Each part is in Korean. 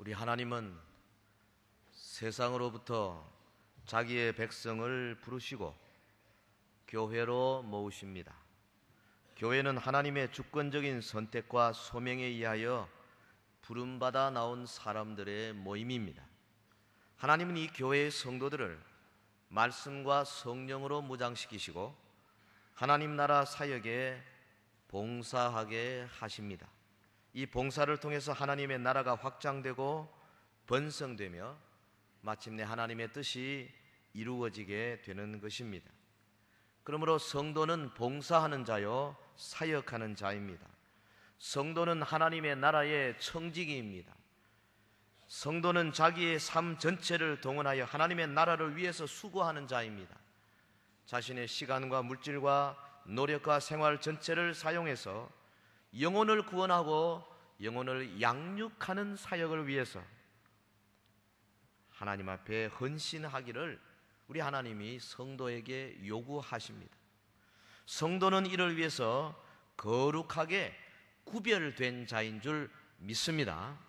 우리 하나님은 세상으로부터 자기의 백성을 부르시고 교회로 모으십니다. 교회는 하나님의 주권적인 선택과 소명에 의하여 부름받아 나온 사람들의 모임입니다. 하나님은 이 교회의 성도들을 말씀과 성령으로 무장시키시고 하나님 나라 사역에 봉사하게 하십니다. 이 봉사를 통해서 하나님의 나라가 확장되고 번성되며 마침내 하나님의 뜻이 이루어지게 되는 것입니다. 그러므로 성도는 봉사하는 자요 사역하는 자입니다. 성도는 하나님의 나라의 청지기입니다. 성도는 자기의 삶 전체를 동원하여 하나님의 나라를 위해서 수고하는 자입니다. 자신의 시간과 물질과 노력과 생활 전체를 사용해서 영혼을 구원하고 영혼을 양육하는 사역을 위해서 하나님 앞에 헌신하기를 우리 하나님이 성도에게 요구하십니다. 성도는 이를 위해서 거룩하게 구별된 자인 줄 믿습니다.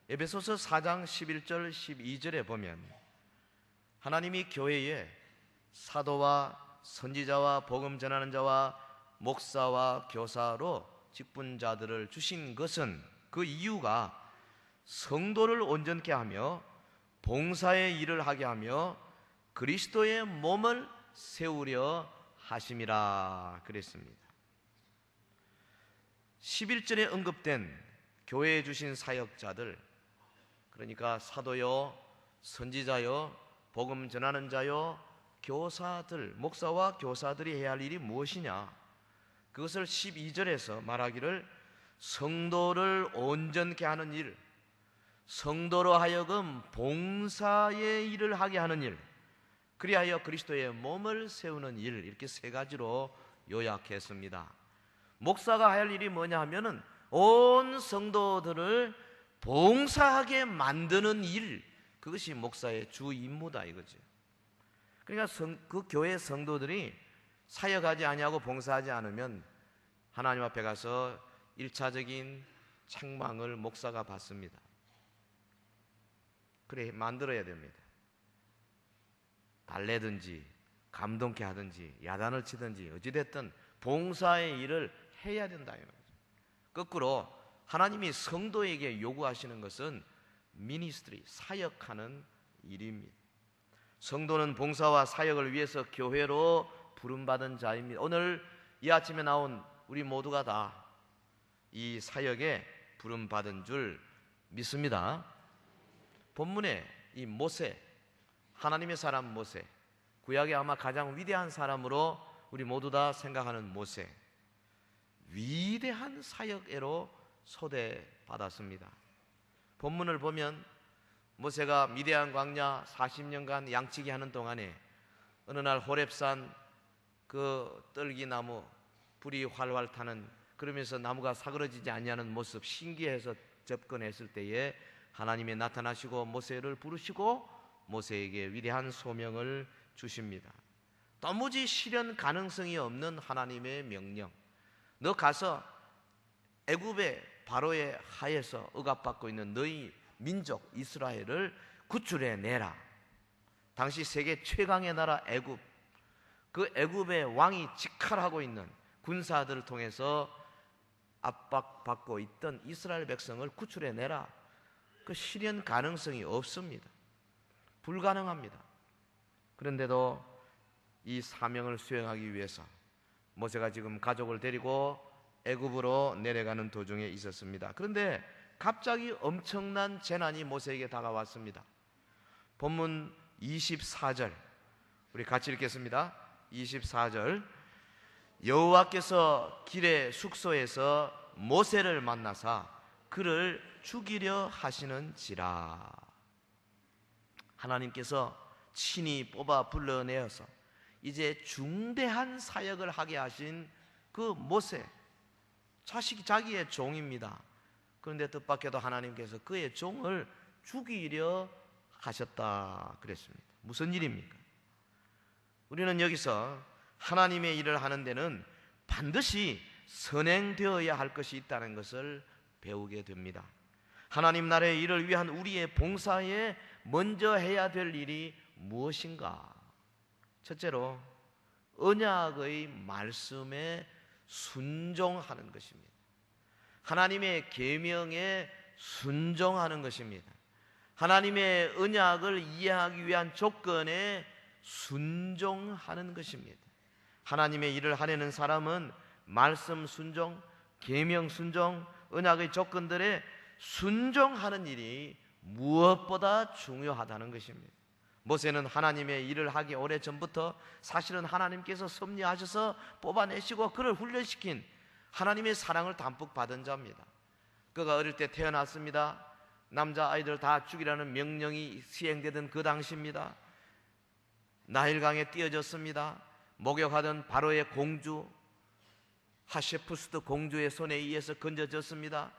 에베소서 4장 11절 12절에 보면 하나님이 교회에 사도와 선지자와 복음 전하는 자와 목사와 교사로 직분자들을 주신 것은 그 이유가 성도를 온전케 하며 봉사의 일을 하게 하며 그리스도의 몸을 세우려 하심이라 그랬습니다. 11절에 언급된 교회에 주신 사역자들, 그러니까 사도요, 선지자요, 복음 전하는 자요, 교사들, 목사와 교사들이 해야 할 일이 무엇이냐? 그것을 12절에서 말하기를 성도를 온전케 하는 일, 성도로 하여금 봉사의 일을 하게 하는 일, 그리하여 그리스도의 몸을 세우는 일, 이렇게 세 가지로 요약했습니다. 목사가 할 일이 뭐냐 하면은 온 성도들을 봉사하게 만드는 일, 그것이 목사의 주 임무다 이거죠. 그러니까 그 교회 성도들이 사역하지 아니하고 봉사하지 않으면 하나님 앞에 가서 1차적인 책망을 목사가 받습니다. 그래 만들어야 됩니다. 달래든지 감동케 하든지 야단을 치든지 어찌됐든 봉사의 일을 해야 된다. 거꾸로 하나님이 성도에게 요구하시는 것은 미니스트리, 사역하는 일입니다. 성도는 봉사와 사역을 위해서 교회로 부름받은 자입니다. 오늘 이 아침에 나온 우리 모두가 다 이 사역에 부름받은 줄 믿습니다. 본문에 이 모세, 하나님의 사람 모세, 구약의 아마 가장 위대한 사람으로 우리 모두 다 생각하는 모세, 위대한 사역애로 초대받았습니다. 본문을 보면 모세가 미디안 광야 40년간 양치기 하는 동안에 어느 날 호렙산 그 떨기나무 불이 활활 타는, 그러면서 나무가 사그러지지 아니하는 모습 신기해서 접근했을 때에 하나님이 나타나시고 모세를 부르시고 모세에게 위대한 소명을 주십니다. 도무지 실현 가능성이 없는 하나님의 명령, 너 가서 애굽의 바로의 하에서 억압받고 있는 너희 민족 이스라엘을 구출해내라. 당시 세계 최강의 나라 애굽, 그 애굽의 왕이 직할하고 있는 군사들을 통해서 압박받고 있던 이스라엘 백성을 구출해내라. 그 실현 가능성이 없습니다. 불가능합니다. 그런데도 이 사명을 수행하기 위해서 모세가 지금 가족을 데리고 애굽으로 내려가는 도중에 있었습니다. 그런데 갑자기 엄청난 재난이 모세에게 다가왔습니다. 본문 24절 우리 같이 읽겠습니다. 24절 여호와께서 길의 숙소에서 모세를 만나사 그를 죽이려 하시는지라. 하나님께서 친히 뽑아 불러내어서 이제 중대한 사역을 하게 하신 그 모세, 자기의 종입니다. 그런데 뜻밖에도 하나님께서 그의 종을 죽이려 하셨다 그랬습니다. 무슨 일입니까? 우리는 여기서 하나님의 일을 하는 데는 반드시 선행되어야 할 것이 있다는 것을 배우게 됩니다. 하나님 나라의 일을 위한 우리의 봉사에 먼저 해야 될 일이 무엇인가? 첫째로 언약의 말씀에 순종하는 것입니다. 하나님의 계명에 순종하는 것입니다. 하나님의 언약을 이해하기 위한 조건에 순종하는 것입니다. 하나님의 일을 하려는 사람은 말씀 순종, 계명 순종, 언약의 조건들에 순종하는 일이 무엇보다 중요하다는 것입니다. 모세는 하나님의 일을 하기 오래전부터 사실은 하나님께서 섭리하셔서 뽑아내시고 그를 훈련시킨 하나님의 사랑을 담뿍 받은 자입니다. 그가 어릴 때 태어났습니다. 남자아이들 다 죽이라는 명령이 시행되던 그 당시입니다. 나일강에 띄어졌습니다. 목욕하던 바로의 공주 하셰푸스트 공주의 손에 의해서 건져졌습니다.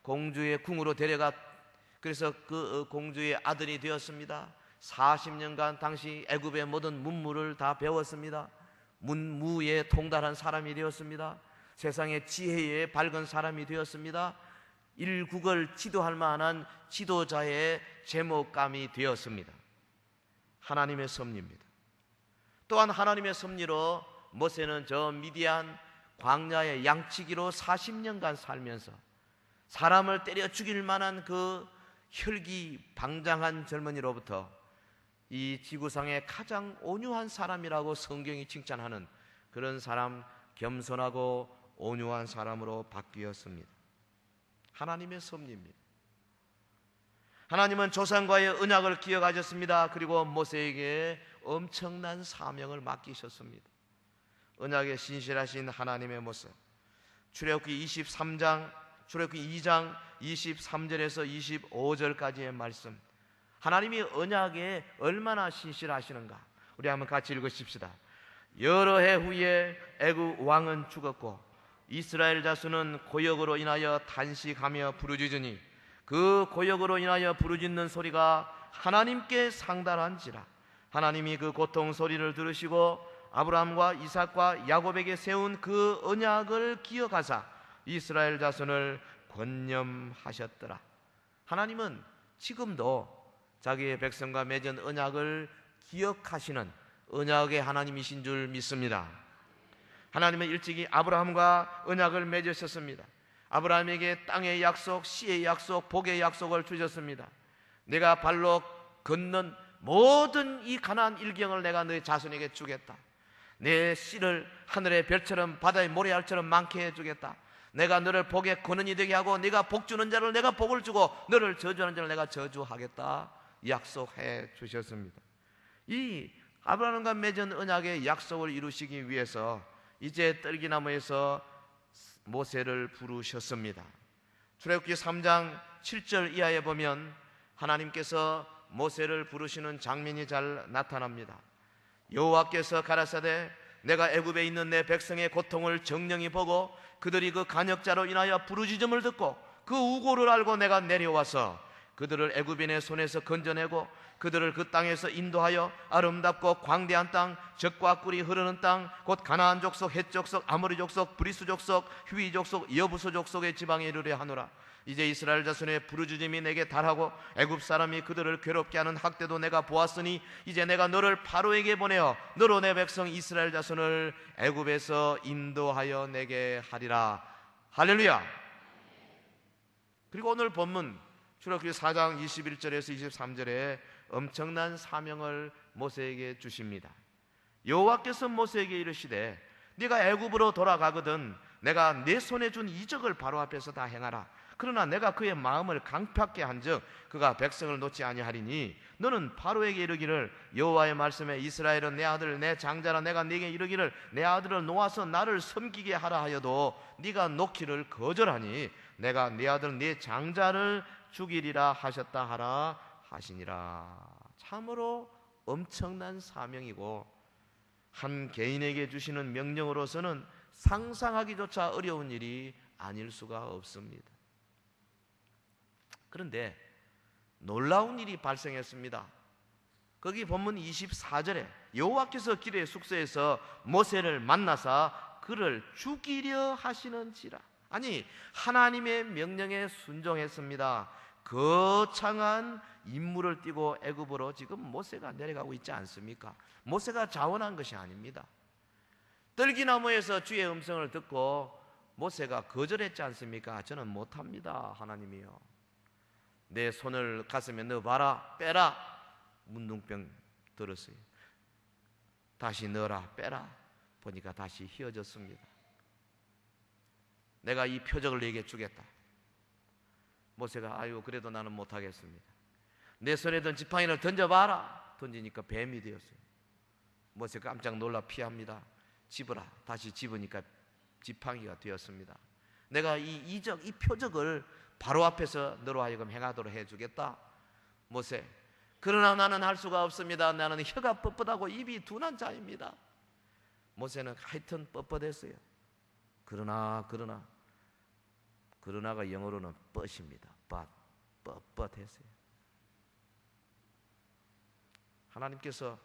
공주의 궁으로 데려가 그래서 그 공주의 아들이 되었습니다. 40년간 당시 애굽의 모든 문물을 다 배웠습니다. 문무에 통달한 사람이 되었습니다. 세상의 지혜에 밝은 사람이 되었습니다. 일국을 지도할 만한 지도자의 제목감이 되었습니다. 하나님의 섭리입니다. 또한 하나님의 섭리로 모세는 저 미디안 광야의 양치기로 40년간 살면서 사람을 때려 죽일 만한 그 혈기방장한 젊은이로부터 이 지구상의 가장 온유한 사람이라고 성경이 칭찬하는 그런 사람, 겸손하고 온유한 사람으로 바뀌었습니다. 하나님의 섭리입니다. 하나님은 조상과의 언약을 기억하셨습니다. 그리고 모세에게 엄청난 사명을 맡기셨습니다. 언약에 신실하신 하나님의 모습, 출애굽기 2장 23절에서 25절까지의 말씀, 하나님이 언약에 얼마나 신실하시는가 우리 한번 같이 읽으십시다. 여러 해 후에 애굽 왕은 죽었고 이스라엘 자손은 고역으로 인하여 탄식하며 부르짖으니 그 고역으로 인하여 부르짖는 소리가 하나님께 상달한지라. 하나님이 그 고통 소리를 들으시고 아브라함과 이삭과 야곱에게 세운 그 언약을 기억하사 이스라엘 자손을 권념하셨더라. 하나님은 지금도 자기의 백성과 맺은 언약을 기억하시는 언약의 하나님이신 줄 믿습니다. 하나님은 일찍이 아브라함과 언약을 맺으셨습니다. 아브라함에게 땅의 약속, 씨의 약속, 복의 약속을 주셨습니다. 내가 발로 걷는 모든 이 가나안 일경을 내가 너의 자손에게 주겠다. 내 씨를 하늘의 별처럼 바다의 모래알처럼 많게 해주겠다. 내가 너를 복의 근원이 되게 하고 네가 복 주는 자를 내가 복을 주고 너를 저주하는 자를 내가 저주하겠다 약속해 주셨습니다. 이 아브라함과 맺은 언약의 약속을 이루시기 위해서 이제 떨기나무에서 모세를 부르셨습니다. 출애굽기 3장 7절 이하에 보면 하나님께서 모세를 부르시는 장면이 잘 나타납니다. 여호와께서 가라사대 내가 애굽에 있는 내 백성의 고통을 정령히 보고 그들이 그 간역자로 인하여 부르짖음을 듣고 그 우고를 알고 내가 내려와서 그들을 애굽인의 손에서 건져내고 그들을 그 땅에서 인도하여 아름답고 광대한 땅, 젖과 꿀이 흐르는 땅, 곧 가나안 족속, 헷 족속, 아모리 족속, 브리스 족속, 휘 족속, 여부수 족속의 지방에 이르려 하노라. 이제 이스라엘 자손의 부르짖음이 내게 달하고 애굽 사람이 그들을 괴롭게 하는 학대도 내가 보았으니 이제 내가 너를 바로에게 보내어 너로 내 백성 이스라엘 자손을 애굽에서 인도하여 내게 하리라. 할렐루야. 그리고 오늘 본문 출애굽기 4장 21절에서 23절에 엄청난 사명을 모세에게 주십니다. 여호와께서 모세에게 이르시되 네가 애굽으로 돌아가거든 내가 내 손에 준 이적을 바로 앞에서 다 행하라. 그러나 내가 그의 마음을 강팍게 한즉 그가 백성을 놓지 아니하리니 너는 바로에게 이르기를 여호와의 말씀에 이스라엘은 내 아들 내 장자라. 내가 네게 이르기를 내 아들을 놓아서 나를 섬기게 하라 하여도 네가 놓기를 거절하니 내가 네 아들 네 장자를 죽이리라 하셨다 하라 하시니라. 참으로 엄청난 사명이고 한 개인에게 주시는 명령으로서는 상상하기조차 어려운 일이 아닐 수가 없습니다. 그런데 놀라운 일이 발생했습니다. 거기 본문 24절에 여호와께서 길의 숙소에서 모세를 만나사 그를 죽이려 하시는지라. 아니 하나님의 명령에 순종했습니다. 거창한 임무를 띠고 애굽으로 지금 모세가 내려가고 있지 않습니까? 모세가 자원한 것이 아닙니다. 떨기나무에서 주의 음성을 듣고 모세가 거절했지 않습니까? 저는 못합니다. 하나님이요, 내 손을 가슴에 넣어봐라. 빼라. 문둥병 들었어요. 다시 넣어라. 빼라. 보니까 다시 휘어졌습니다. 내가 이 표적을 네게 주겠다. 모세가 아유 그래도 나는 못하겠습니다. 내 손에 든 지팡이를 던져봐라. 던지니까 뱀이 되었어요. 모세 깜짝 놀라 피합니다. 집어라. 다시 집으니까 지팡이가 되었습니다. 내가 이 표적을 바로 앞에서 너로 하여금 행하도록 해주겠다. 모세, 그러나 나는 할 수가 없습니다. 나는 혀가 뻣뻣하고 입이 둔한 자입니다. 모세는 하여튼 뻣뻣했어요. 그러나가 영어로는 뻣입니다. 뻣뻣했어요. 하나님께서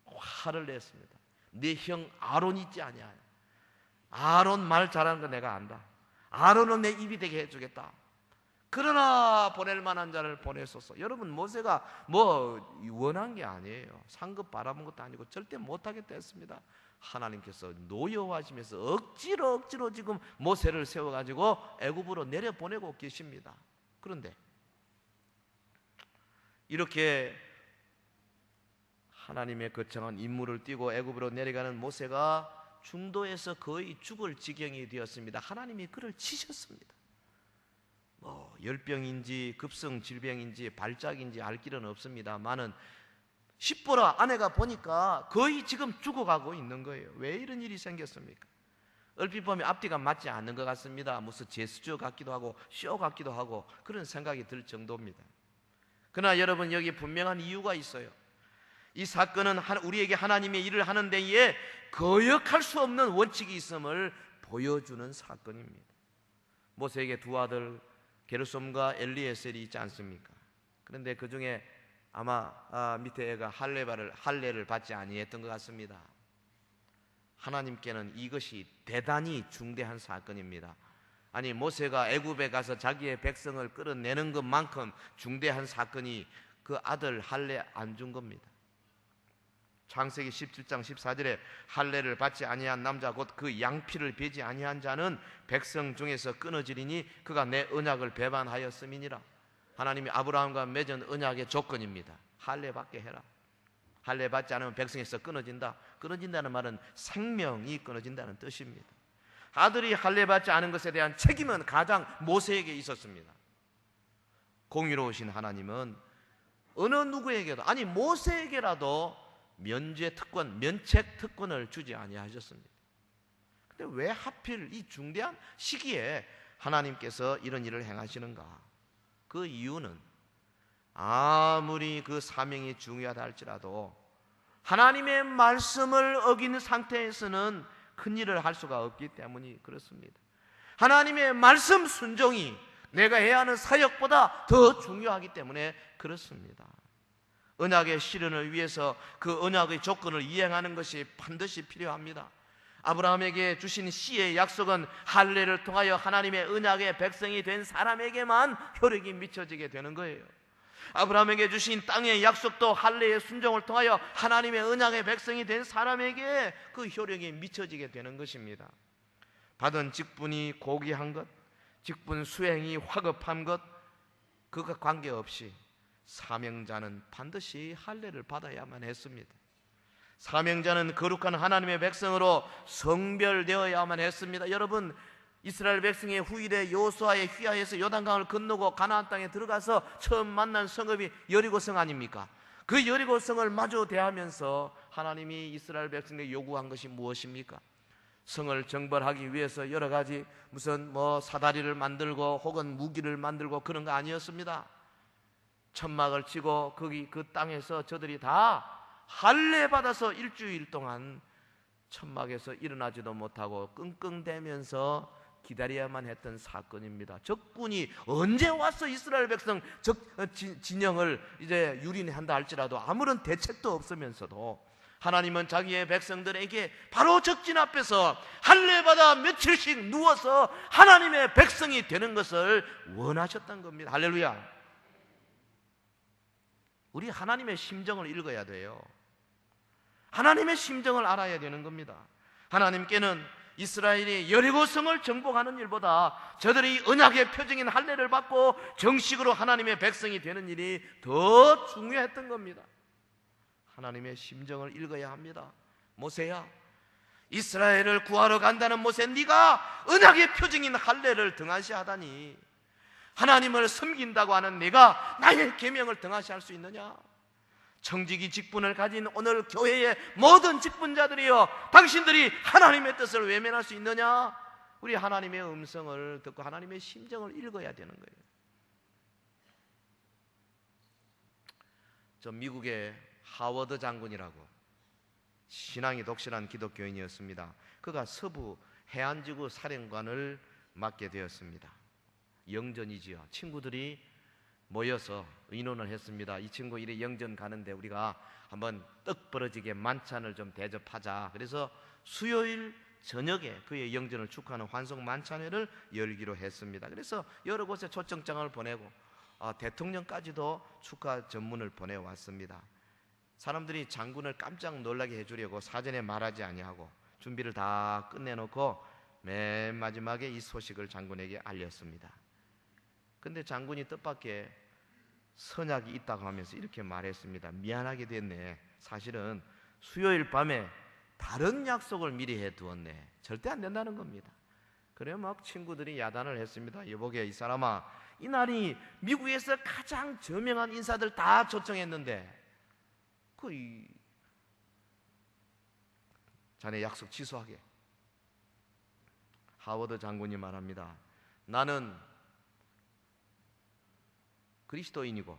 화를 냈습니다. 네 형 아론 있지 아니하냐. 아론 말 잘하는 거 내가 안다. 아론은 내 입이 되게 해주겠다. 그러나 보낼 만한 자를 보내소서. 여러분, 모세가 뭐 원한 게 아니에요. 상급 바라본 것도 아니고 절대 못하겠다 했습니다. 하나님께서 노여워하시면서 억지로 지금 모세를 세워가지고 애굽으로 내려보내고 계십니다. 그런데 이렇게 하나님의 거창한 임무를 띠고 애굽으로 내려가는 모세가 중도에서 거의 죽을 지경이 되었습니다. 하나님이 그를 치셨습니다. 뭐 열병인지 급성 질병인지 발작인지 알 길은 없습니다만은 십보라 아내가 보니까 거의 지금 죽어가고 있는 거예요. 왜 이런 일이 생겼습니까? 얼핏 보면 앞뒤가 맞지 않는 것 같습니다. 무슨 제스처 같기도 하고 쇼 같기도 하고 그런 생각이 들 정도입니다. 그러나 여러분, 여기 분명한 이유가 있어요. 이 사건은 우리에게 하나님의 일을 하는 데에 거역할 수 없는 원칙이 있음을 보여주는 사건입니다. 모세에게 두 아들 게르솜과 엘리에셀이 있지 않습니까? 그런데 그 중에 아마 밑에 애가 할례를 받지 아니했던 것 같습니다. 하나님께는 이것이 대단히 중대한 사건입니다. 아니, 모세가 애굽에 가서 자기의 백성을 끌어내는 것만큼 중대한 사건이 그 아들 할례 안 준 겁니다. 창세기 17장 14절에 할례를 받지 아니한 남자 곧 그 양피를 베지 아니한 자는 백성 중에서 끊어지리니 그가 내 언약을 배반하였음이니라. 하나님이 아브라함과 맺은 언약의 조건입니다. 할례 받게 해라. 할례 받지 않으면 백성에서 끊어진다. 끊어진다는 말은 생명이 끊어진다는 뜻입니다. 아들이 할례 받지 않은 것에 대한 책임은 가장 모세에게 있었습니다. 공의로우신 하나님은 어느 누구에게도, 아니 모세에게라도 면책 특권을 주지 아니하셨습니다. 그런데 왜 하필 이 중대한 시기에 하나님께서 이런 일을 행하시는가? 그 이유는 아무리 그 사명이 중요하다 할지라도 하나님의 말씀을 어기는 상태에서는 큰 일을 할 수가 없기 때문이 그렇습니다. 하나님의 말씀 순종이 내가 해야 하는 사역보다 더 중요하기 때문에 그렇습니다. 언약의 실현을 위해서 그 언약의 조건을 이행하는 것이 반드시 필요합니다. 아브라함에게 주신 씨의 약속은 할례를 통하여 하나님의 언약의 백성이 된 사람에게만 효력이 미쳐지게 되는 거예요. 아브라함에게 주신 땅의 약속도 할례의 순종을 통하여 하나님의 언약의 백성이 된 사람에게 그 효력이 미쳐지게 되는 것입니다. 받은 직분이 고귀한 것, 직분 수행이 화급한 것, 그것과 관계없이 사명자는 반드시 할례를 받아야만 했습니다. 사명자는 거룩한 하나님의 백성으로 성별되어야만 했습니다. 여러분, 이스라엘 백성의 후일에 여호수아의 휘하에서 요단강을 건너고 가나안 땅에 들어가서 처음 만난 성읍이 여리고성 아닙니까? 그 여리고성을 마주 대하면서 하나님이 이스라엘 백성에게 요구한 것이 무엇입니까? 성을 정벌하기 위해서 여러 가지 무슨 사다리를 만들고 혹은 무기를 만들고 그런 거 아니었습니다. 천막을 치고 거기 그 땅에서 저들이 다 할례 받아서 일주일 동안 천막에서 일어나지도 못하고 끙끙대면서 기다려야만 했던 사건입니다. 적군이 언제 와서 이스라엘 백성 진영을 이제 유린한다 할지라도 아무런 대책도 없으면서도 하나님은 자기의 백성들에게 바로 적진 앞에서 할례받아 며칠씩 누워서 하나님의 백성이 되는 것을 원하셨던 겁니다. 할렐루야. 우리 하나님의 심정을 읽어야 돼요. 하나님의 심정을 알아야 되는 겁니다. 하나님께는 이스라엘이 여리고성을 정복하는 일보다 저들이 언약의 표징인 할례를 받고 정식으로 하나님의 백성이 되는 일이 더 중요했던 겁니다. 하나님의 심정을 읽어야 합니다. 모세야, 이스라엘을 구하러 간다는 모세, 네가 언약의 표징인 할례를 등한시하다니 하나님을 섬긴다고 하는 내가 나의 계명을 등한시할 수 있느냐? 청지기 직분을 가진 오늘 교회의 모든 직분자들이여, 당신들이 하나님의 뜻을 외면할 수 있느냐? 우리 하나님의 음성을 듣고 하나님의 심정을 읽어야 되는 거예요. 저 미국의 하워드 장군이라고 신앙이 독실한 기독교인이었습니다. 그가 서부 해안지구 사령관을 맡게 되었습니다. 영전이지요. 친구들이 모여서 의논을 했습니다. 이 친구 이래 영전 가는데 우리가 한번 떡 벌어지게 만찬을 좀 대접하자. 그래서 수요일 저녁에 그의 영전을 축하하는 환송 만찬회를 열기로 했습니다. 그래서 여러 곳에 초청장을 보내고 대통령까지도 축하 전문을 보내왔습니다. 사람들이 장군을 깜짝 놀라게 해주려고 사전에 말하지 아니하고 준비를 다 끝내놓고 맨 마지막에 이 소식을 장군에게 알렸습니다. 근데 장군이 뜻밖의 선약이 있다고 하면서 이렇게 말했습니다. 미안하게 됐네. 사실은 수요일 밤에 다른 약속을 미리 해두었네. 절대 안 된다는 겁니다. 그래 막 친구들이 야단을 했습니다. 여보게, 이 사람아, 이날이 미국에서 가장 저명한 인사들 다 초청했는데 자네 약속 취소하게. 하워드 장군이 말합니다. 나는 그리스도인이고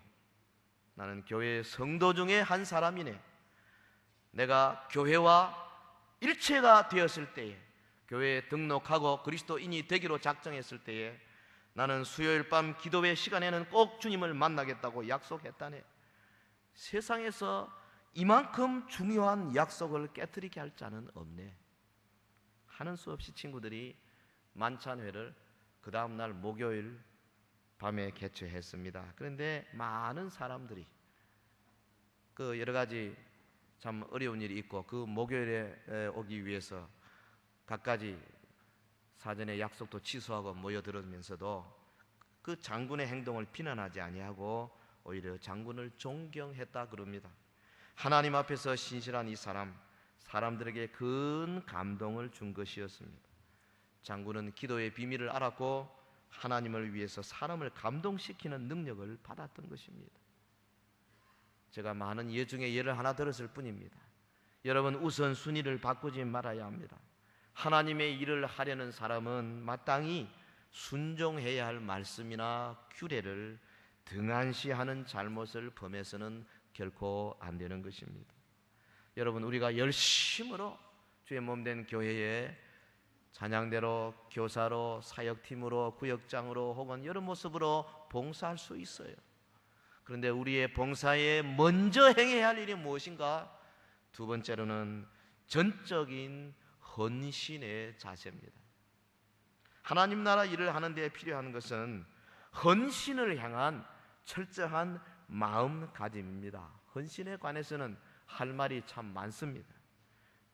나는 교회 성도 중에 한 사람이네. 내가 교회와 일체가 되었을 때에, 교회에 등록하고 그리스도인이 되기로 작정했을 때에 나는 수요일 밤 기도회 시간에는 꼭 주님을 만나겠다고 약속했다네. 세상에서 이만큼 중요한 약속을 깨트리게 할 자는 없네. 하는 수 없이 친구들이 만찬회를 그 다음날 목요일 밤에 개최했습니다. 그런데 많은 사람들이 그 여러 가지 참 어려운 일이 있고 그 목요일에 오기 위해서 갖가지 사전에 약속도 취소하고 모여들으면서도 그 장군의 행동을 비난하지 아니하고 오히려 장군을 존경했다 그럽니다. 하나님 앞에서 신실한 이 사람들에게 큰 감동을 준 것이었습니다. 장군은 기도의 비밀을 알았고 하나님을 위해서 사람을 감동시키는 능력을 받았던 것입니다. 제가 많은 예 중에 예를 하나 들었을 뿐입니다. 여러분, 우선순위를 바꾸지 말아야 합니다. 하나님의 일을 하려는 사람은 마땅히 순종해야 할 말씀이나 규례를 등한시하는 잘못을 범해서는 결코 안 되는 것입니다. 여러분, 우리가 열심으로 주의 몸된 교회에 찬양대로, 교사로, 사역팀으로, 구역장으로 혹은 여러 모습으로 봉사할 수 있어요. 그런데 우리의 봉사에 먼저 행해야 할 일이 무엇인가? 두 번째로는 전적인 헌신의 자세입니다. 하나님 나라 일을 하는 데 필요한 것은 헌신을 향한 철저한 마음가짐입니다. 헌신에 관해서는 할 말이 참 많습니다.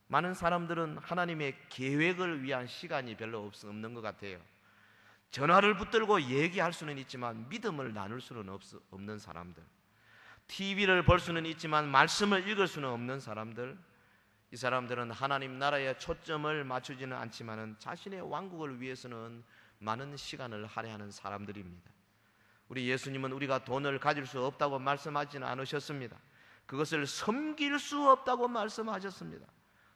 많은 사람들은 하나님의 계획을 위한 시간이 별로 없는 것 같아요. 전화를 붙들고 얘기할 수는 있지만 믿음을 나눌 수는 없는 사람들, TV를 볼 수는 있지만 말씀을 읽을 수는 없는 사람들, 이 사람들은 하나님 나라에 초점을 맞추지는 않지만 자신의 왕국을 위해서는 많은 시간을 할애하는 사람들입니다. 우리 예수님은 우리가 돈을 가질 수 없다고 말씀하지는 않으셨습니다. 그것을 섬길 수 없다고 말씀하셨습니다.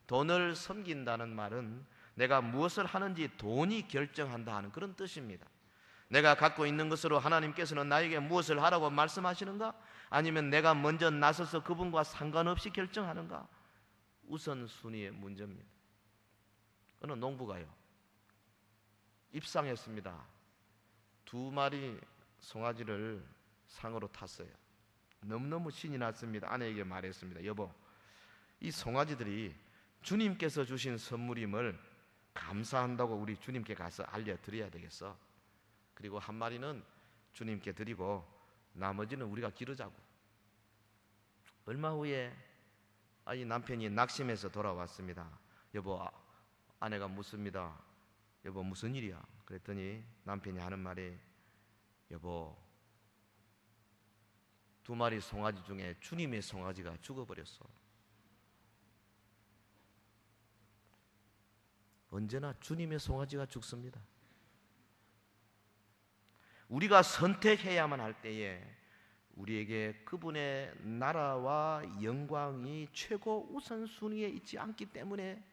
돈을 섬긴다는 말은 내가 무엇을 하는지 돈이 결정한다 하는 그런 뜻입니다. 내가 갖고 있는 것으로 하나님께서는 나에게 무엇을 하라고 말씀하시는가? 아니면 내가 먼저 나서서 그분과 상관없이 결정하는가? 우선순위의 문제입니다. 어느 농부가요, 입상했습니다. 2마리 송아지를 상으로 탔어요. 너무너무 신이 났습니다. 아내에게 말했습니다. 여보, 이 송아지들이 주님께서 주신 선물임을 감사한다고 우리 주님께 가서 알려드려야 되겠어. 그리고 한 마리는 주님께 드리고 나머지는 우리가 기르자고. 얼마 후에 이 남편이 낙심해서 돌아왔습니다. 여보, 아내가 묻습니다. 여보, 무슨 일이야? 그랬더니 남편이 하는 말이, 여보, 2마리 송아지 중에 주님의 송아지가 죽어버렸어. 언제나 주님의 송아지가 죽습니다. 우리가 선택해야만 할 때에 우리에게 그분의 나라와 영광이 최고 우선순위에 있지 않기 때문에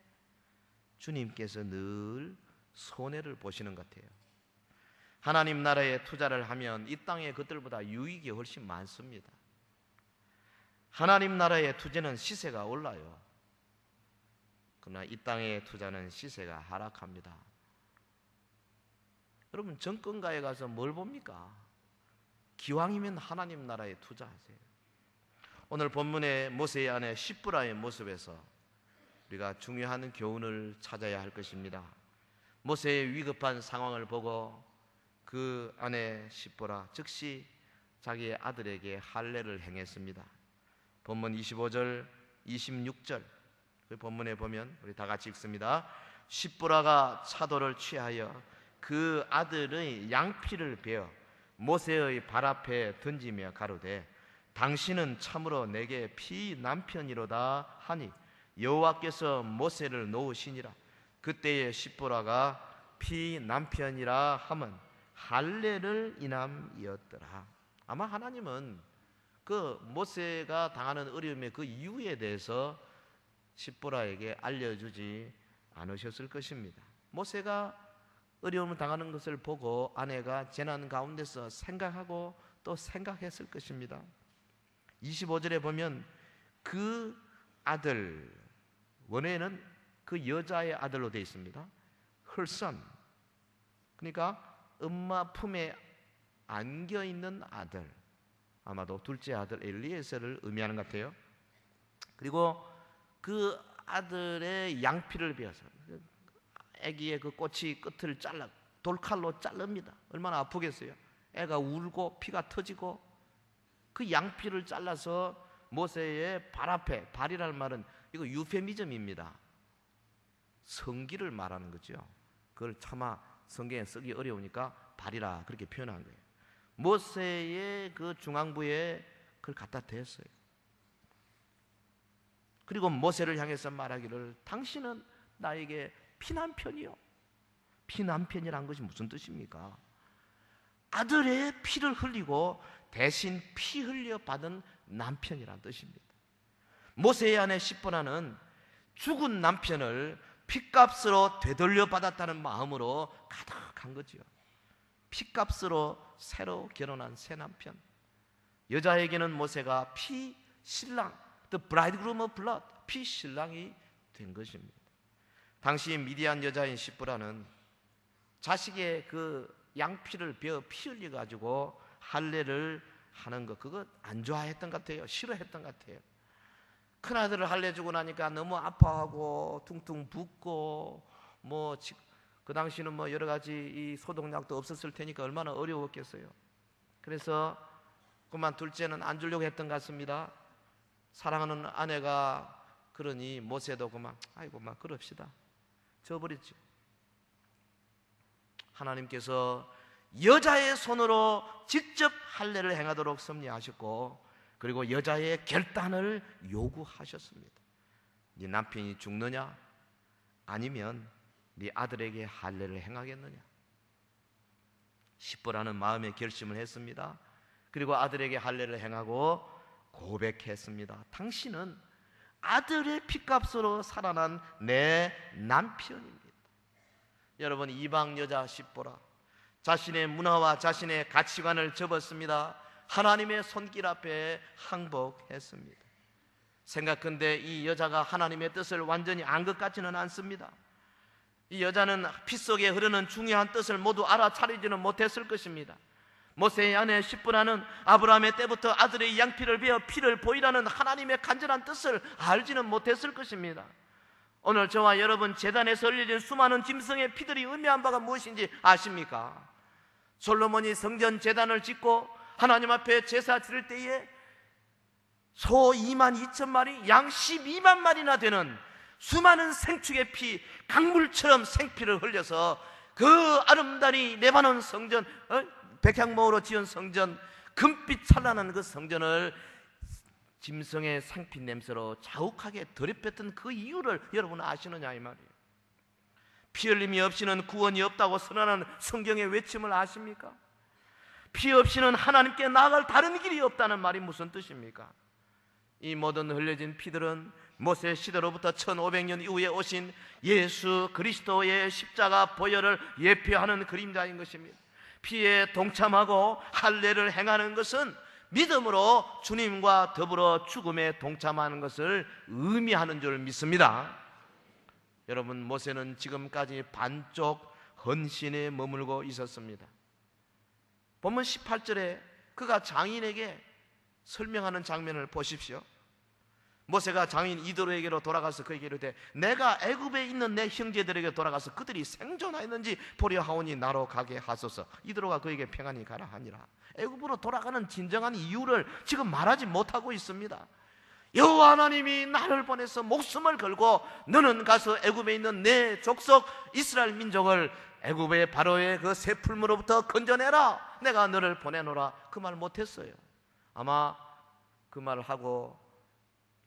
주님께서 늘 손해를 보시는 것 같아요. 하나님 나라에 투자를 하면 이 땅의 것들보다 유익이 훨씬 많습니다. 하나님 나라의 투자는 시세가 올라요. 그러나 이 땅의 투자는 시세가 하락합니다. 여러분, 정권가에 가서 뭘 봅니까? 기왕이면 하나님 나라에 투자하세요. 오늘 본문의 모세의 아내 시브라의 모습에서 우리가 중요한 교훈을 찾아야 할 것입니다. 모세의 위급한 상황을 보고 그 아내 시브라 즉시 자기의 아들에게 할례를 행했습니다. 본문 25절, 26절 그 본문에 보면 우리 다 같이 읽습니다. 시브라가 차도를 취하여 그 아들의 양피를 베어 모세의 발 앞에 던지며 가로되 당신은 참으로 내게 피남편이로다 하니 여호와께서 모세를 놓으시니라. 그때에 시브라가 피남편이라 함은 할례를 인함이었더라. 아마 하나님은 그 모세가 당하는 어려움의 그 이유에 대해서 시브라에게 알려주지 않으셨을 것입니다. 모세가 어려움을 당하는 것을 보고 아내가 재난 가운데서 생각하고 또 생각했을 것입니다. 25절에 보면 그 아들, 원래는 그 여자의 아들로 되어 있습니다. Her son. 그러니까 엄마 품에 안겨있는 아들, 아마도 둘째 아들 엘리에셀을 의미하는 것 같아요. 그리고 그 아들의 양피를 베어서 아기의 그 꼬치 끝을 잘라 돌칼로 자릅니다. 얼마나 아프겠어요. 애가 울고 피가 터지고 그 양피를 잘라서 모세의 발 앞에, 발이라는 말은 이거 유페미즘입니다. 성기를 말하는 거죠. 그걸 차마 성경에 쓰기 어려우니까 발이라 그렇게 표현한 거예요. 모세의 그 중앙부에 그걸 갖다 댔어요. 그리고 모세를 향해서 말하기를 당신은 나에게 피남편이요. 피남편이란 것이 무슨 뜻입니까? 아들의 피를 흘리고 대신 피 흘려 받은 남편이란 뜻입니다. 모세의 아내 시브라는 죽은 남편을 피값으로 되돌려 받았다는 마음으로 가득한 거지요. 피값으로 새로 결혼한 새 남편. 여자에게는 모세가 피 신랑, the bridegroom of blood, 피 신랑이 된 것입니다. 당시 미디안 여자인 시브라는 자식의 그 양피를 베어 피 흘려 가지고 할례를 하는 것, 그거 안 좋아했던 것 같아요. 싫어했던 것 같아요. 큰아들을 할례 주고 나니까 너무 아파하고 퉁퉁 붓고 뭐 그 당시는 뭐 여러 가지 이 소독약도 없었을 테니까 얼마나 어려웠겠어요. 그래서 그만 둘째는 안 주려고 했던 것 같습니다. 사랑하는 아내가 그러니 모세도 그만 아이고 막 그럽시다 저버렸죠. 하나님께서 여자의 손으로 직접 할례를 행하도록 섭리하셨고 그리고 여자의 결단을 요구하셨습니다. 네 남편이 죽느냐 아니면 네 아들에게 할례를 행하겠느냐. 시브라는 마음의 결심을 했습니다. 그리고 아들에게 할례를 행하고 고백했습니다. 당신은 아들의 피값으로 살아난 내 남편입니다. 여러분, 이방 여자 시브라 자신의 문화와 자신의 가치관을 접었습니다. 하나님의 손길 앞에 항복했습니다. 생각컨대 이 여자가 하나님의 뜻을 완전히 안 것 같지는 않습니다. 이 여자는 피 속에 흐르는 중요한 뜻을 모두 알아차리지는 못했을 것입니다. 모세의 아내 십보라는 아브라함의 때부터 아들의 양피를 베어 피를 보이라는 하나님의 간절한 뜻을 알지는 못했을 것입니다. 오늘 저와 여러분 제단에서 흘려진 수많은 짐승의 피들이 의미한 바가 무엇인지 아십니까? 솔로몬이 성전 제단을 짓고 하나님 앞에 제사 드릴 때에 소 2만 2천 마리, 양 12만 마리나 되는 수많은 생축의 피, 강물처럼 생피를 흘려서 그 아름다리 레바논 성전, 백향목으로 지은 성전, 금빛 찬란한 그 성전을 짐승의 생피 냄새로 자욱하게 더럽혔던 그 이유를 여러분 아시느냐 이 말이에요. 피 흘림이 없이는 구원이 없다고 선언하는 성경의 외침을 아십니까? 피 없이는 하나님께 나아갈 다른 길이 없다는 말이 무슨 뜻입니까? 이 모든 흘려진 피들은 모세 시대로부터 1500년 이후에 오신 예수 그리스도의 십자가 보혈을 예표하는 그림자인 것입니다. 피에 동참하고 할례를 행하는 것은 믿음으로 주님과 더불어 죽음에 동참하는 것을 의미하는 줄 믿습니다. 여러분, 모세는 지금까지 반쪽 헌신에 머물고 있었습니다. 본문 18절에 그가 장인에게 설명하는 장면을 보십시오. 모세가 장인 이드로에게로 돌아가서 그에게 이르되 내가 애굽에 있는 내 형제들에게 돌아가서 그들이 생존하였는지 보려 하오니 나로 가게 하소서. 이드로가 그에게 평안히 가라 하니라. 애굽으로 돌아가는 진정한 이유를 지금 말하지 못하고 있습니다. 여호와 하나님이 나를 보내서 목숨을 걸고 너는 가서 애굽에 있는 내 족속 이스라엘 민족을 애굽의 바로의 그 새 풀무로부터 건져내라, 내가 너를 보내노라, 그 말 못했어요. 아마 그 말을 하고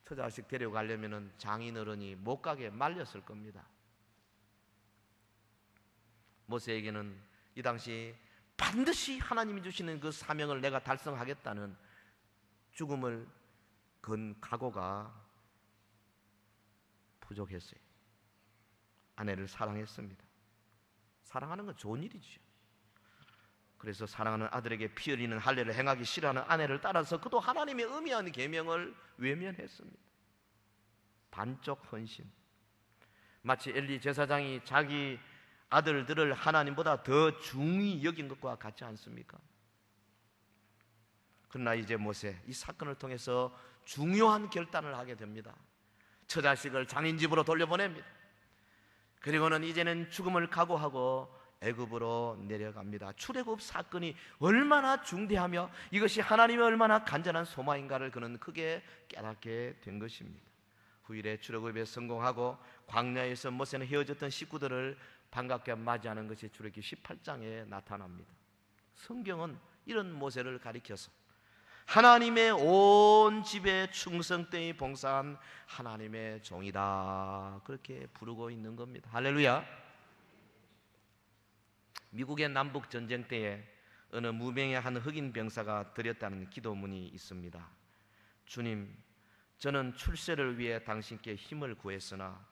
저 자식 데려가려면 장인어른이 못 가게 말렸을 겁니다. 모세에게는 이 당시 반드시 하나님이 주시는 그 사명을 내가 달성하겠다는 죽음을 건 각오가 부족했어요. 아내를 사랑했습니다. 사랑하는 건 좋은 일이죠. 그래서 사랑하는 아들에게 피 흘리는 할례를 행하기 싫어하는 아내를 따라서 그도 하나님의 의미한 계명을 외면했습니다. 반쪽 헌신. 마치 엘리 제사장이 자기 아들들을 하나님보다 더 중히 여긴 것과 같지 않습니까? 그러나 이제 모세 이 사건을 통해서 중요한 결단을 하게 됩니다. 처자식을 장인집으로 돌려보냅니다. 그리고는 이제는 죽음을 각오하고 애굽으로 내려갑니다. 출애굽 사건이 얼마나 중대하며 이것이 하나님의 얼마나 간절한 소망인가를 그는 크게 깨닫게 된 것입니다. 후일에 출애굽에 성공하고 광야에서 모세는 헤어졌던 식구들을 반갑게 맞이하는 것이 출애굽기 18장에 나타납니다. 성경은 이런 모세를 가리켜서 하나님의 온 집에 충성되이 봉사한 하나님의 종이다, 그렇게 부르고 있는 겁니다. 할렐루야. 미국의 남북전쟁 때에 어느 무명의 한 흑인 병사가 드렸다는 기도문이 있습니다. 주님, 저는 출세를 위해 당신께 힘을 구했으나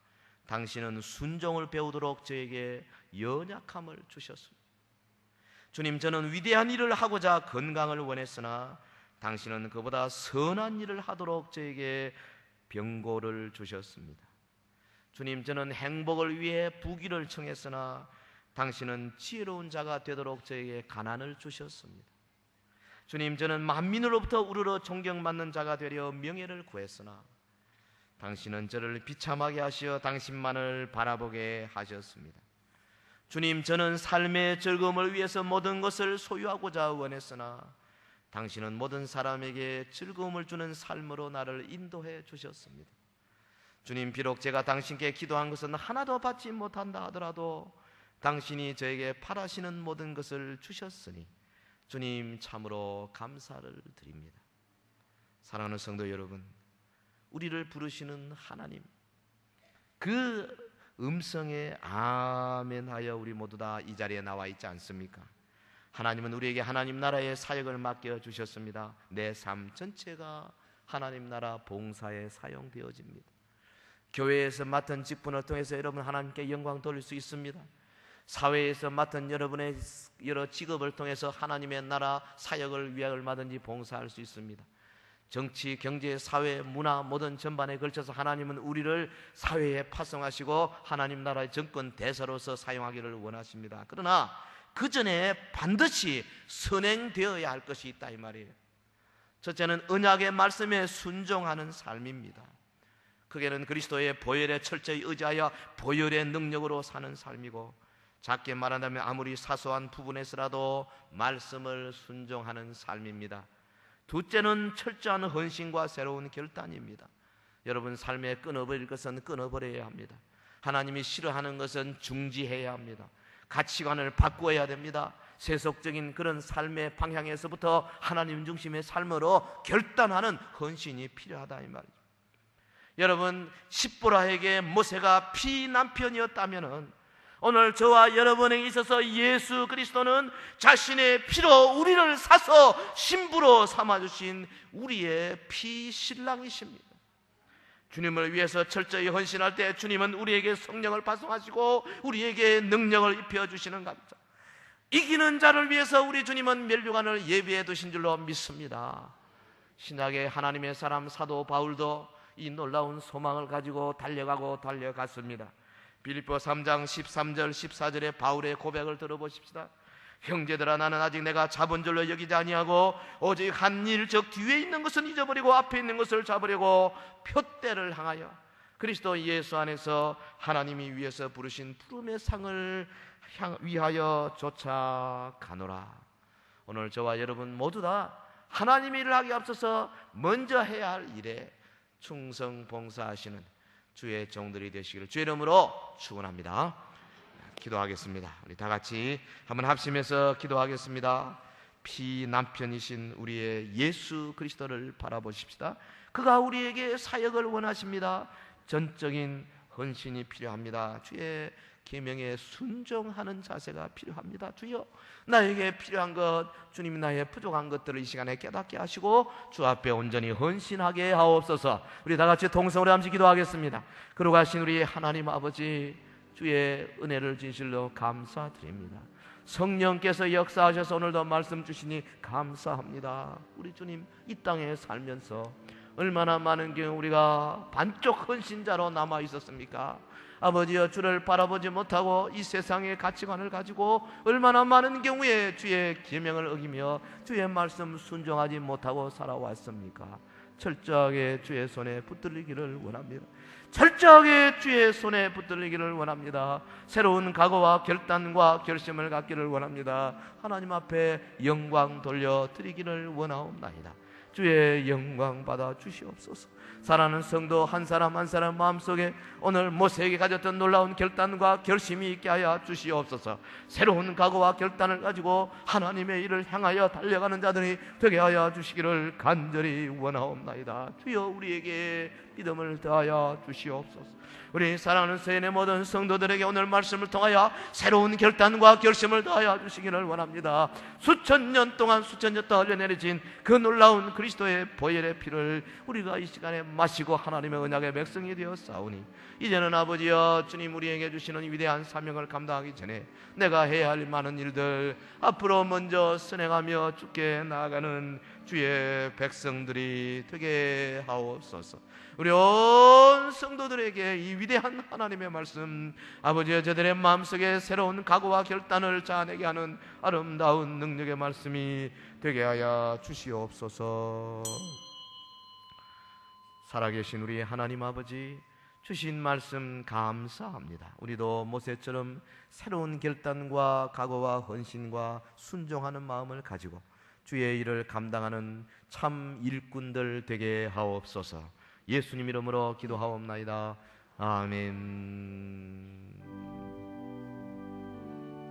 당신은 순종을 배우도록 저에게 연약함을 주셨습니다. 주님, 저는 위대한 일을 하고자 건강을 원했으나 당신은 그보다 선한 일을 하도록 저에게 병고를 주셨습니다. 주님, 저는 행복을 위해 부귀를 청했으나 당신은 지혜로운 자가 되도록 저에게 가난을 주셨습니다. 주님, 저는 만민으로부터 우러러 존경받는 자가 되려 명예를 구했으나 당신은 저를 비참하게 하시어 당신만을 바라보게 하셨습니다. 주님, 저는 삶의 즐거움을 위해서 모든 것을 소유하고자 원했으나 당신은 모든 사람에게 즐거움을 주는 삶으로 나를 인도해 주셨습니다. 주님, 비록 제가 당신께 기도한 것은 하나도 받지 못한다 하더라도 당신이 저에게 바라시는 모든 것을 주셨으니 주님, 참으로 감사를 드립니다. 사랑하는 성도 여러분, 우리를 부르시는 하나님, 그 음성에 아멘하여 우리 모두 다 이 자리에 나와 있지 않습니까? 하나님은 우리에게 하나님 나라의 사역을 맡겨주셨습니다. 내 삶 전체가 하나님 나라 봉사에 사용되어집니다. 교회에서 맡은 직분을 통해서 여러분 하나님께 영광 돌릴 수 있습니다. 사회에서 맡은 여러분의 여러 직업을 통해서 하나님의 나라 사역을 위해 얼마든지 봉사할 수 있습니다. 정치, 경제, 사회, 문화 모든 전반에 걸쳐서 하나님은 우리를 사회에 파송하시고 하나님 나라의 정권 대사로서 사용하기를 원하십니다. 그러나 그 전에 반드시 선행되어야 할 것이 있다 이 말이에요. 첫째는 언약의 말씀에 순종하는 삶입니다. 그게는 그리스도의 보혈에 철저히 의지하여 보혈의 능력으로 사는 삶이고, 작게 말한다면 아무리 사소한 부분에서라도 말씀을 순종하는 삶입니다. 둘째는 철저한 헌신과 새로운 결단입니다. 여러분, 삶에 끊어버릴 것은 끊어버려야 합니다. 하나님이 싫어하는 것은 중지해야 합니다. 가치관을 바꾸어야 됩니다. 세속적인 그런 삶의 방향에서부터 하나님 중심의 삶으로 결단하는 헌신이 필요하다 이 말이죠. 여러분, 십보라에게 모세가 피남편이었다면 오늘 저와 여러분에게 있어서 예수 그리스도는 자신의 피로 우리를 사서 신부로 삼아주신 우리의 피신랑이십니다. 주님을 위해서 철저히 헌신할 때 주님은 우리에게 성령을 파송하시고 우리에게 능력을 입혀주시는 겁니다. 이기는 자를 위해서 우리 주님은 멸류관을 예비해 두신 줄로 믿습니다. 신약의 하나님의 사람 사도 바울도 이 놀라운 소망을 가지고 달려갔습니다. 빌립보 3장 13절 14절의 바울의 고백을 들어보십시다. 형제들아, 나는 아직 내가 잡은 줄로 여기지 아니하고 오직 한 일, 즉 뒤에 있는 것은 잊어버리고 앞에 있는 것을 잡으려고 표대를 향하여 그리스도 예수 안에서 하나님이 위해서 부르신 부름의 상을 위하여 쫓아가노라. 오늘 저와 여러분 모두 다 하나님의 일을 하기 앞서서 먼저 해야 할 일에 충성 봉사하시는 주의 종들이 되시기를 주의 이름으로 축원합니다. 기도하겠습니다. 우리 다 같이 한번 합심해서 기도하겠습니다. 피남편이신 우리의 예수 그리스도를 바라보십시다. 그가 우리에게 사역을 원하십니다. 전적인 헌신이 필요합니다. 주의 계명에 순종하는 자세가 필요합니다. 주여, 나에게 필요한 것, 주님이 나의 부족한 것들을 이 시간에 깨닫게 하시고 주 앞에 온전히 헌신하게 하옵소서. 우리 다 같이 동성으로 함께 기도하겠습니다. 그러가신 우리 하나님 아버지, 주의 은혜를 진실로 감사드립니다. 성령께서 역사하셔서 오늘도 말씀 주시니 감사합니다. 우리 주님, 이 땅에 살면서 얼마나 많은 경우 우리가 반쪽 헌신자로 남아 있었습니까? 아버지여, 주를 바라보지 못하고 이 세상의 가치관을 가지고 얼마나 많은 경우에 주의 계명을 어기며 주의 말씀 순종하지 못하고 살아왔습니까? 철저하게 주의 손에 붙들리기를 원합니다. 철저하게 주의 손에 붙들리기를 원합니다. 새로운 각오와 결단과 결심을 갖기를 원합니다. 하나님 앞에 영광 돌려드리기를 원하옵나이다. 주의 영광 받아 주시옵소서. 사랑하는 성도 한 사람 한 사람 마음속에 오늘 모세에게 가졌던 놀라운 결단과 결심이 있게 하여 주시옵소서. 새로운 각오와 결단을 가지고 하나님의 일을 향하여 달려가는 자들이 되게 하여 주시기를 간절히 원하옵나이다. 주여, 우리에게 믿음을 더하여 주시옵소서. 우리 사랑하는 서인의 모든 성도들에게 오늘 말씀을 통하여 새로운 결단과 결심을 더하여 주시기를 원합니다. 수천 년 동안 흘려내려진 그 놀라운 그리스도의 보혈의 피를 우리가 이 시간에 마시고 하나님의 언약의 백성이 되어 싸우니 이제는 아버지여, 주님 우리에게 주시는 위대한 사명을 감당하기 전에 내가 해야 할 많은 일들 앞으로 먼저 선행하며 주께 나아가는 주의 백성들이 되게 하옵소서. 우리 온 성도들에게 이 위대한 하나님의 말씀, 아버지여, 저들의 마음속에 새로운 각오와 결단을 자아내게 하는 아름다운 능력의 말씀이 되게 하여 주시옵소서. 살아계신 우리 하나님 아버지, 주신 말씀 감사합니다. 우리도 모세처럼 새로운 결단과 각오와 헌신과 순종하는 마음을 가지고 주의 일을 감당하는 참 일꾼들 되게 하옵소서. 예수님 이름으로 기도하옵나이다. 아멘.